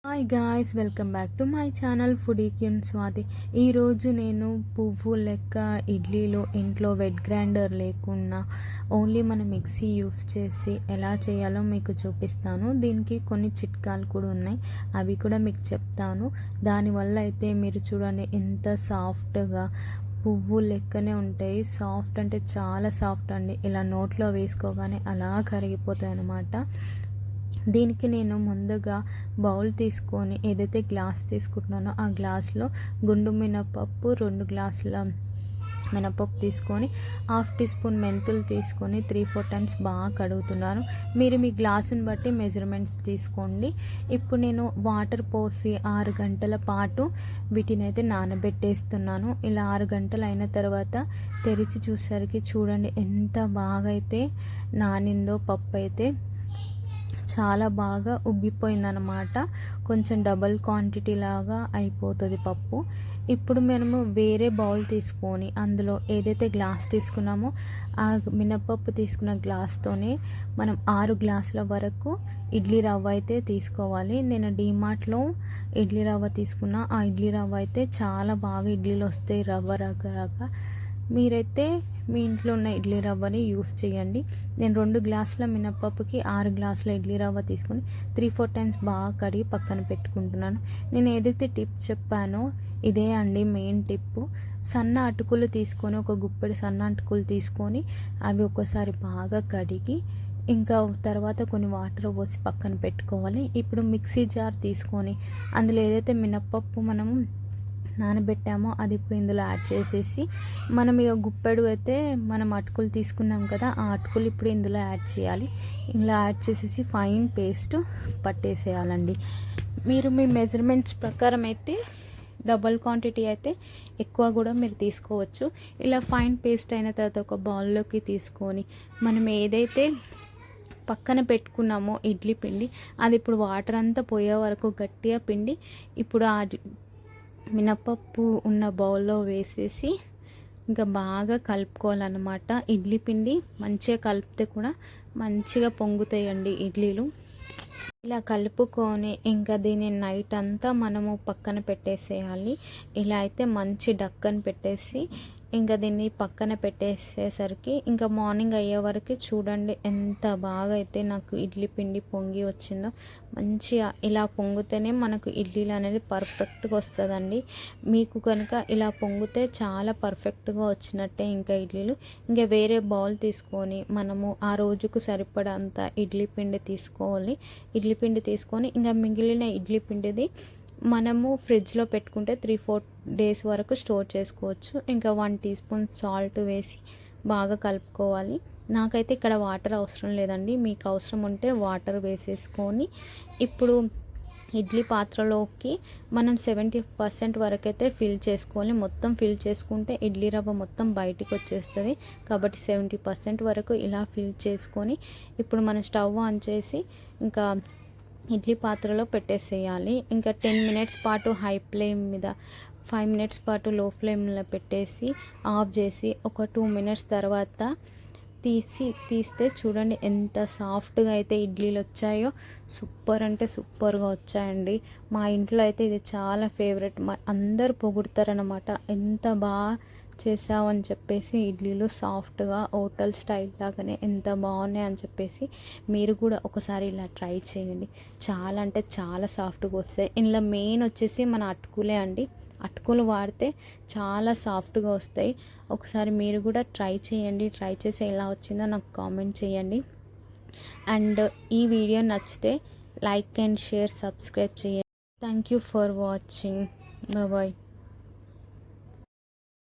Hi guys, welcome back to my channel foodie క్యూన్ Swathi. ఈరోజు నేను పువ్వు లెక్క ఇడ్లీలో ఇంట్లో వెట్ గ్రైండర్ లేకుండా ఓన్లీ మన మిక్సీ యూస్ చేసి ఎలా చేయాలో మీకు చూపిస్తాను. దీనికి కొన్ని చిట్కాలు కూడా ఉన్నాయి, అవి కూడా మీకు చెప్తాను. దానివల్ల అయితే మీరు చూడండి ఎంత సాఫ్ట్గా పువ్వు లెక్కనే ఉంటాయి. సాఫ్ట్ అంటే చాలా సాఫ్ట్ అండి. ఇలా నోట్లో వేసుకోగానే అలా కరిగిపోతాయి అన్నమాట. దీనికి నేను ముందుగా బౌల్ తీసుకొని ఏదైతే గ్లాస్ తీసుకుంటున్నానో ఆ గ్లాస్లో గుండు మినపప్పు 2 గ్లాసుల మినపప్పు తీసుకొని 1/2 టీ స్పూన్ మెంతులు తీసుకొని 3-4 టైమ్స్ బాగా కడుగుతున్నాను. మీరు మీ గ్లాసుని బట్టి మెజర్మెంట్స్ తీసుకోండి. ఇప్పుడు నేను వాటర్ పోసి 6 గంటల పాటు వీటిని అయితే నానబెట్టేస్తున్నాను. ఇలా 6 గంటలు అయిన తర్వాత తెరిచి చూసరికి చూడండి ఎంత బాగా అయితే నానిందో. పప్పు అయితే చాలా బాగా ఉబ్బిపోయిందనమాట. కొంచెం డబల్ క్వాంటిటీ లాగా అయిపోతుంది పప్పు. ఇప్పుడు మనము వేరే బౌల్ తీసుకొని అందులో ఏదైతే గ్లాస్ తీసుకున్నామో ఆ మినపప్పు తీసుకున్న గ్లాస్తోనే మనం 6 గ్లాసుల వరకు ఇడ్లీ రవ్వ అయితే తీసుకోవాలి. నేను డీమార్ట్లో ఇడ్లీ రవ్వ తీసుకున్నా. ఆ ఇడ్లీ రవ్వ అయితే చాలా బాగా ఇడ్లీలు వస్తాయి, రవ్వ రకరక. మీరైతే మీ ఇంట్లో ఉన్న ఇడ్లీ రవ్వని యూస్ చేయండి. నేను 2 గ్లాసుల మినపప్పుకి 6 గ్లాసుల ఇడ్లీ రవ్వ తీసుకొని 3-4 టైమ్స్ బాగా కడిగి పక్కన పెట్టుకుంటున్నాను. నేను ఏదైతే టిప్ చెప్పానో ఇదే అండి మెయిన్ టిప్పు. సన్న అటుకులు తీసుకొని ఒక గుప్పెడు సన్న అటుకులు తీసుకొని అవి ఒకసారి బాగా కడిగి ఇంకా తర్వాత కొన్ని వాటర్ పోసి పక్కన పెట్టుకోవాలి. ఇప్పుడు మిక్సీ జార్ తీసుకొని అందులో ఏదైతే మినపప్పు మనము నానబెట్టామో అది ఇప్పుడు ఇందులో యాడ్ చేసేసి మనం ఇక గుప్పెడు అయితే మనం అటుకులు తీసుకున్నాం కదా, ఆ అటుకులు ఇప్పుడు ఇందులో యాడ్ చేయాలి. ఇలా యాడ్ చేసేసి ఫైన్ పేస్ట్ పట్టేసేయాలండి. మీరు మీ మెజర్మెంట్స్ ప్రకారం అయితే డబల్ క్వాంటిటీ అయితే ఎక్కువ కూడా మీరు తీసుకోవచ్చు. ఇలా ఫైన్ పేస్ట్ అయిన తర్వాత ఒక బౌల్లోకి తీసుకొని మనం ఏదైతే పక్కన పెట్టుకున్నామో ఇడ్లీ పిండి అది ఇప్పుడు వాటర్ అంతా పోయే వరకు గట్టిగా పిండి ఇప్పుడు ఆ మినపప్పు ఉన్న బౌల్లో వేసేసి ఇంకా బాగా కలుపుకోవాలన్నమాట. ఇడ్లీ పిండి మంచిగా కలిపితే కూడా మంచిగా పొంగుతాయండి ఇడ్లీలు. ఇలా కలుపుకొని ఇంకా దీన్ని నైట్ అంతా మనము పక్కన పెట్టేసేయాలి. ఇలా అయితే మంచి డక్కని పెట్టేసి ఇంకా దీన్ని పక్కన పెట్టేసేసరికి ఇంకా మార్నింగ్ అయ్యే వరకు చూడండి ఎంత బాగా అయితే నాకు ఇడ్లీ పిండి పొంగి వచ్చిందో. మంచిగా ఇలా పొంగితేనే మనకు ఇడ్లీలు అనేది పర్ఫెక్ట్గా వస్తుందండి. మీకు కనుక ఇలా పొంగితే చాలా పర్ఫెక్ట్గా వచ్చినట్టే. ఇంకా ఇడ్లీలు ఇంకా వేరే బౌల్ తీసుకొని మనము ఆ రోజుకు సరిపడంత ఇడ్లీ పిండి తీసుకోవాలి. ఇడ్లీ పిండి తీసుకొని ఇంకా మిగిలిన ఇడ్లీ పిండిది మనము ఫ్రిడ్జ్లో పెట్టుకుంటే 3-4 డేస్ వరకు స్టోర్ చేసుకోవచ్చు. ఇంకా 1 టీ స్పూన్ సాల్ట్ వేసి బాగా కలుపుకోవాలి. నాకైతే ఇక్కడ వాటర్ అవసరం లేదండి, మీకు అవసరం ఉంటే వాటర్ వేసేసుకొని ఇప్పుడు ఇడ్లీ పాత్రలోకి మనం 70% వరకు అయితే ఫిల్ చేసుకోవాలి. మొత్తం ఫిల్ చేసుకుంటే ఇడ్లీ రవ్వ మొత్తం బయటికి వచ్చేస్తుంది. కాబట్టి 70% వరకు ఇలా ఫిల్ చేసుకొని ఇప్పుడు మనం స్టవ్ ఆన్ చేసి ఇంకా ఇడ్లీ పాత్రలో పెట్టేసేయాలి. ఇంకా 10 మినిట్స్ పాటు హై ఫ్లేమ్ మీద 5 మినిట్స్ పాటు లో ఫ్లేమ్లో పెట్టేసి ఆఫ్ చేసి ఒక 2 మినిట్స్ తర్వాత తీస్తే చూడండి ఎంత సాఫ్ట్గా అయితే ఇడ్లీలు వచ్చాయో. సూపర్ అంటే సూపర్గా వచ్చాయండి. మా ఇంట్లో అయితే ఇది చాలా ఫేవరెట్. అందరు పొగుడతారనమాట, ఎంత బాగా చేసావు అని చెప్పేసి. ఇడ్లీలు సాఫ్ట్గా హోటల్ స్టైల్ లాగానే ఎంత బాగున్నాయి అని చెప్పేసి మీరు కూడా ఒకసారి ఇలా ట్రై చేయండి. చాలా అంటే చాలా సాఫ్ట్గా వస్తాయి. ఇందులో మెయిన్ వచ్చేసి మన అటుకులే అండి. అటుకులు వాడితే చాలా సాఫ్ట్గా వస్తాయి. ఒకసారి మీరు కూడా ట్రై చేయండి. ట్రై చేసి ఎలా వచ్చిందో నాకు కామెంట్ చేయండి. అండ్ ఈ వీడియో నచ్చితే లైక్ అండ్ షేర్, సబ్స్క్రైబ్ చేయండి. Thank you for watching. Bye.